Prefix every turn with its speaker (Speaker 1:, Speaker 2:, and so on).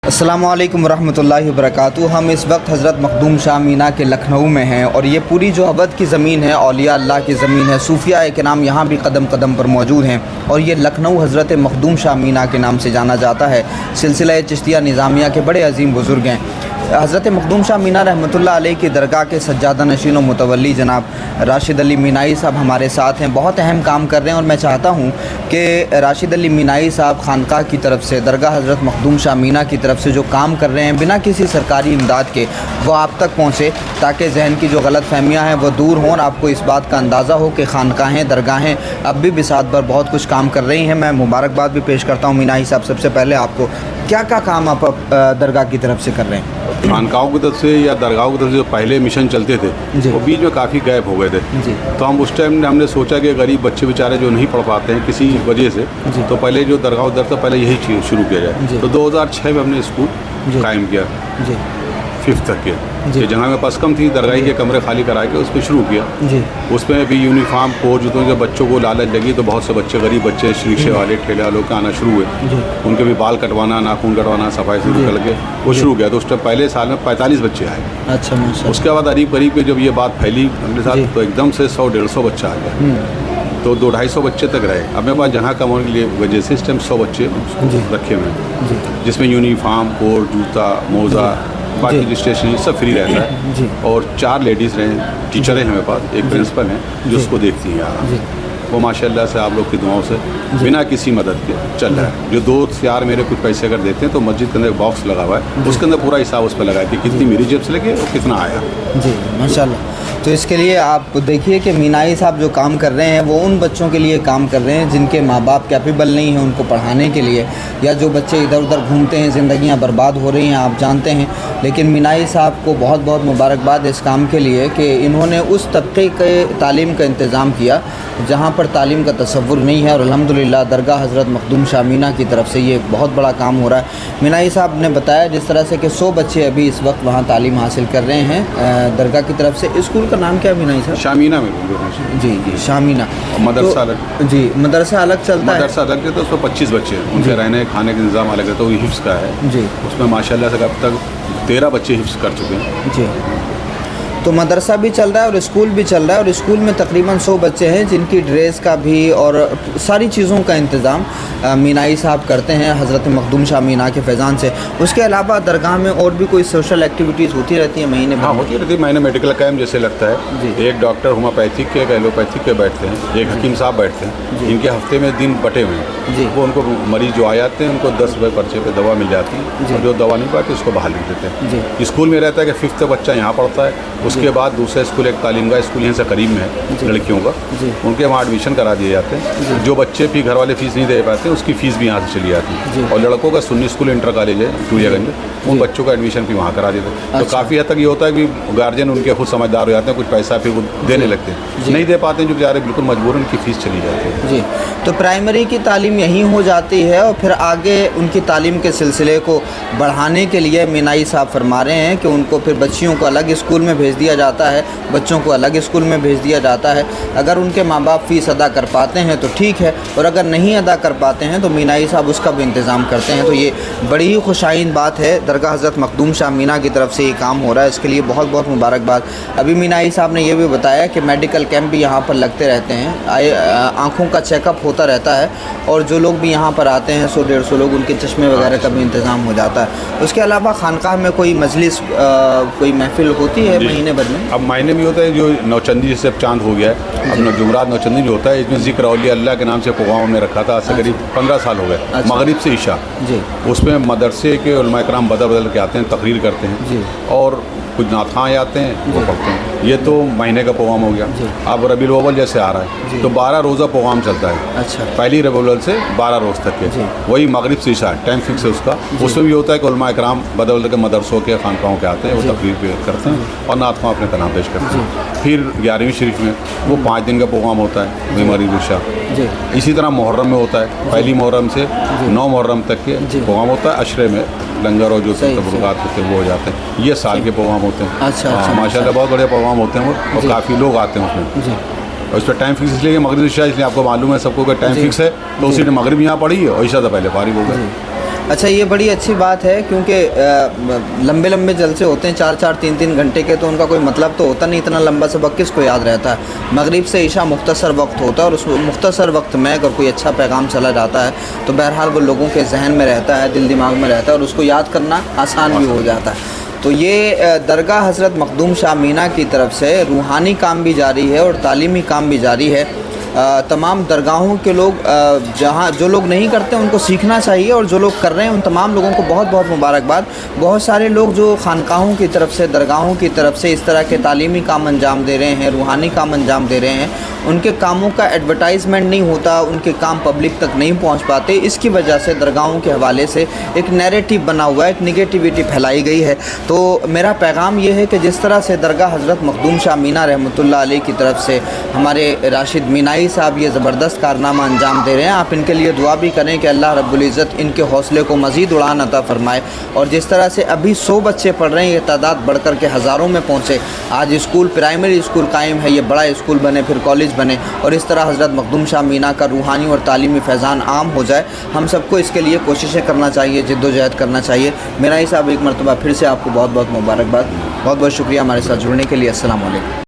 Speaker 1: अस्सलामु अलैकुम वरहमतुल्लाहि वबरकातुहू। हम इस वक्त हज़रत मखदूम शाह मीना के लखनऊ में हैं और ये पूरी जो अवध की ज़मीन है औलिया अल्लाह की ज़मीन है, सूफिया के नाम यहाँ भी कदम कदम पर मौजूद हैं और ये लखनऊ हज़रत मखदूम शाह मीना के नाम से जाना जाता है। सिलसिला चिश्तिया निज़ामिया के बड़े अजीम बुज़ुर्ग हैं। हज़रत मखदूम शाह मीना रहमतुल्लाह अलैह की दरगाह के सज्जादा नशीन व मुतवल्ली जनाब राशिद अली मीनाई साहब हमारे साथ हैं। बहुत अहम काम कर रहे हैं और मैं चाहता हूँ कि राशिद अली मीनाई साहब खानकाह की तरफ से, दरगाह हज़रत मखदूम शाह मीना की तरफ से जो काम कर रहे हैं बिना किसी सरकारी इमदाद के, वो आप तक पहुँचे ताकि जहन की जो गलत फहमियाँ हैं वो दूर हों और आपको इस बात का अंदाज़ा हो कि खानकाहें, दरगाहें अब भी बिसात पर बहुत कुछ काम कर रही हैं। मैं मुबारकबाद भी पेश करता हूँ मीनाई साहब, सबसे पहले आपको क्या काम आप दरगाह की तरफ से कर रहे हैं?
Speaker 2: खानकाहों की तरफ से या दरगाहों की तरफ से जो पहले मिशन चलते थे वो बीच में काफ़ी गैप हो गए थे। तो हम उस टाइम हमने सोचा कि गरीब बच्चे बेचारे जो नहीं पढ़ पाते हैं किसी वजह से, तो पहले जो दरगाह उधर था पहले यही चीज़ शुरू किया जाए। तो 2006 में हमने स्कूल कायम किया 5th तक के जगह में पास कम थी, दरगाही के कमरे खाली करा के उस पर शुरू किया। उसमें भी यूनिफॉर्म कोर्स जो जब बच्चों को लालच लगी तो बहुत से बच्चे, गरीब बच्चे, रिक्शे वाले, ठेले वालों के आना शुरू हुए। उनके भी बाल कटवाना, नाखून कटवाना, सफाई शुरू करके वो शुरू किया। तो उस टाइम पहले साल में 45 बच्चे आए।
Speaker 1: अच्छा।
Speaker 2: उसके बाद करीब के जब ये बात फैली अगले साल तो एकदम से 100-150 बच्चा आ गया। तो 200-250 बच्चे तक रहे। अब मेरे पास जहाँ कम होने के लिए वजह से इस टाइम 100 बच्चे रखे हुए हैं, जिसमें यूनिफॉर्म, कोट, जूता, मोज़ा, बाकी रजिस्ट्रेशन सब फ्री रहता है। और 4 लेडीज़ रहे, टीचर हैं हमारे पास, एक प्रिंसिपल हैं जो उसको देखती हैं यहाँ। वो माशाल्लाह से आप लोग की दुआओं से बिना किसी मदद के चल रहा है। जो 2 मेरे कुछ पैसे अगर देते हैं तो मस्जिद के अंदर एक बॉक्स लगा हुआ है, उसके अंदर पूरा हिसाब उस पर लगा है कि कितनी मेरी जेब से लगे और कितना आया।
Speaker 1: जी माशाल्लाह। तो इसके लिए आप देखिए कि मीनाई साहब जो काम कर रहे हैं वो उन बच्चों के लिए काम कर रहे हैं जिनके माँ बाप कैपेबल नहीं हैं उनको पढ़ाने के लिए, या जो बच्चे इधर उधर घूमते हैं, ज़िंदगियाँ बर्बाद हो रही हैं, आप जानते हैं। लेकिन मीनाई साहब को बहुत बहुत मुबारकबाद इस काम के लिए कि इन्होंने उस तबके के तालीम का इंतज़ाम किया जहाँ पर तालीम का तसव्वुर नहीं है, और अल्हम्दुलिल्लाह दरगाह हज़रत मखदूम शाह मीना की तरफ से ये बहुत बड़ा काम हो रहा है। मीनाई साहब ने बताया जिस तरह से कि 100 बच्चे अभी इस वक्त वहाँ तालीम हासिल कर रहे हैं दरगाह की तरफ से। स्कूल का नाम क्या है मीनाई साहब?
Speaker 2: शामीना में।
Speaker 1: जी शामीना।
Speaker 2: मदरसा अलग।
Speaker 1: जी मदरसा अलग चलता है।
Speaker 2: मदरसा अलग है तो उसमें 25 बच्चे हैं, उनके रहने खाने का इंतज़ाम अलग है। तो ये हिफ्ज़ का है जी, उसमें माशाल्लाह से अब तक 13 बच्चे हिफ्ज़ कर चुके हैं
Speaker 1: जी। तो मदरसा भी चल रहा है और स्कूल भी चल रहा है, और स्कूल में तकरीबन 100 बच्चे हैं जिनकी ड्रेस का भी और सारी चीज़ों का इंतज़ाम मीनाई साहब करते हैं हज़रत मखदूम शाह मीना के फैज़ान से। उसके अलावा दरगाह में और भी कोई सोशल एक्टिविटीज़ होती रहती हैं महीने में?
Speaker 2: हाँ होती रहती है, महीने मेडिकल कैम्प जैसे लगता है। एक डॉक्टर होम्योपैथिक के, एक एलोपैथिक के बैठते हैं, एक हकीम साहब बैठते हैं, इनके हफ्ते में दिन बटे हुए हैं। वो उनको मरीज़ जो आ जाते हैं उनको 10 रुपये पर्चे पर दवा मिल जाती है, और जो दवा नहीं पाती उसको बाहर लिख देते हैं। स्कूल में रहता है कि 5th तक बच्चा यहाँ पढ़ता है, उसके बाद दूसरा स्कूल, एक तालीम का स्कूल यहाँ से करीब में है लड़कियों का, उनके वहाँ एडमिशन करा दिए जाते हैं। जो बच्चे भी घर वाले फ़ीस नहीं दे पाते उसकी फ़ीस भी यहाँ से चली जाती है। और लड़कों का सुन्नी स्कूल इंटर कॉलेज है टूरियागंज, उन बच्चों का एडमिशन भी वहाँ करा देते हैं। तो काफ़ी हद तक ये होता है कि गार्जियन उनके खुद समझदार हो जाते हैं, कुछ पैसा फिर वो देने लगते हैं। नहीं दे पाते हैं जो बेचारे बिल्कुल मजबूर, उनकी फ़ीस चली जाती है।
Speaker 1: जी। तो प्राइमरी की तालीम यहीं हो जाती है और फिर आगे उनकी तालीम के सिलसिले को बढ़ाने के लिए मीनाई साहब फरमा रहे हैं कि उनको फिर बच्चियों को अलग स्कूल में भेज दिया जाता है, बच्चों को अलग स्कूल में भेज दिया जाता है। अगर उनके माँ बाप फ़ीस अदा कर पाते हैं तो ठीक है, और अगर नहीं अदा कर पाते हैं तो मीनाई साहब उसका भी इंतज़ाम करते हैं। तो ये बड़ी ही खुशाइन बात है। दरगाह हज़रत मखदूम शाह मीना की तरफ से ये काम हो रहा है, इसके लिए बहुत बहुत मुबारकबाद। अभी मीनाई साहब ने ये भी बताया कि मेडिकल कैंप भी यहाँ पर लगते रहते हैं, आँखों का चेकअप होता रहता है, और जो लोग भी यहाँ पर आते हैं 100-150 लोग, उनके चश्मे वगैरह का भी इंतज़ाम हो जाता है। उसके अलावा खानकाह में कोई मजलिस, कोई महफिल होती है महीने भर में?
Speaker 2: अब महीने में होता है जो नौचंदी, जैसे अब चांद हो गया है, अब जुमरात नौचंदी जो होता है, इसमें ज़िक्र औलिया अल्लाह के नाम से प्रोग्राम ने रखा था, आज से करीब 15 साल हो गए। मगरिब से इशा जी, उसमें मदरसे के उलमा इकराम बदल के आते हैं, तकरीर करते हैं जी, और कुछ नाथाँ आते हैं वो पढ़ते हैं। ये तो महीने का प्रोग्राम हो गया। अब रबीउल अव्वल जैसे आ रहा है तो 12 रोज़ा प्रोग्राम चलता है। अच्छा। पहली रबीउल अव्वल से 12 रोज़ तक के, वही मगरिब से इशा टाइम फिक्स है उसका। उसमें भी होता है कि उलमा इकराम बदल के मदरसों के, खानकाहों के आते हैं, वो तकरीर पे करते हैं और नाथाँ अपने कलाम पेश करते हैं। फिर 11वीं शरीफ में वो 5 दिन का प्रोग्राम होता है, वही मगरिब इशा। इसी तरह मुहर्रम में होता है, पहली मुहर्रम से 9 मुहर्रम तक के प्रोग्राम होता है। अशरे में लंगर और जो तबरुकात होते हैं वो हो जाते हैं। ये साल के प्रोग्राम होते हैं। अच्छा, माशाल्लाह बहुत बड़े प्रोग्राम होते हैं वो, और काफ़ी लोग आते हैं उसमें। और उस पर टाइम फिक्स इसलिए मगरिब इशा, इसलिए आपको मालूम है सबको कि टाइम फिक्स है, तो उसी ने मगरिब यहाँ पढ़ी है और इशा से पहले फारिग हो गए।
Speaker 1: अच्छा, ये बड़ी अच्छी बात है क्योंकि लंबे लंबे जलसे होते हैं 4-4 3-3 घंटे के, तो उनका कोई मतलब तो होता नहीं, इतना लंबा सबक किसको याद रहता है। मगरिब से इशा मुख्तसर वक्त होता है और उस मुख्तसर वक्त में अगर कोई अच्छा पैगाम चला जाता है तो बहरहाल वो लोगों के जहन में रहता है, दिल दिमाग में रहता है और उसको याद करना आसान भी हो जाता है। तो ये दरगाह हज़रत मखदूम शाह मीना की तरफ से रूहानी काम भी जारी है और तालीमी काम भी जारी है। तमाम दरगाहों के लोग जहाँ जो लोग नहीं करते उनको सीखना चाहिए और जो लोग कर रहे हैं उन तमाम लोगों को बहुत बहुत मुबारकबाद। बहुत सारे लोग जो खानकाहों की तरफ से, दरगाहों की तरफ से इस तरह के तालीमी काम अंजाम दे रहे हैं, रूहानी काम अंजाम दे रहे हैं, उनके कामों का एडवर्टाइजमेंट नहीं होता, उनके काम पब्लिक तक नहीं पहुंच पाते। इसकी वजह से दरगाहों के हवाले से एक नैरेटिव बना हुआ है, एक निगेटिविटी फैलाई गई है। तो मेरा पैगाम ये है कि जिस तरह से दरगाह हज़रत मखदूम शाह मीना रहमतुल्लाह अलैह की तरफ से हमारे राशिद मीनाई साहब ये ज़बरदस्त कारनामा अंजाम दे रहे हैं, आप इनके लिए दुआ भी करें कि अल्लाह रब्बुल इज़्ज़त इनके हौसले को मज़ीद उड़ान अता फ़रमाए। और जिस तरह से अभी 100 बच्चे पढ़ रहे हैं, ये तादाद बढ़ कर के हज़ारों में पहुँचे। आज स्कूल, प्राइमरी स्कूल कायम है, ये बड़ा स्कूल बने, फिर कॉलेज बने और इस तरह हज़रत मखदूम शाह मीना का रूहानी और तालीमी फैज़ान आम हो जाए। हम सबको इसके लिए कोशिशें करना चाहिए, जिद्दोजहद करना चाहिए। मीनाई साहब, एक मरतबा फिर से आपको बहुत बहुत मुबारकबाद, बहुत बहुत शुक्रिया हमारे साथ जुड़ने के लिए। अस्सलाम वालेकुम।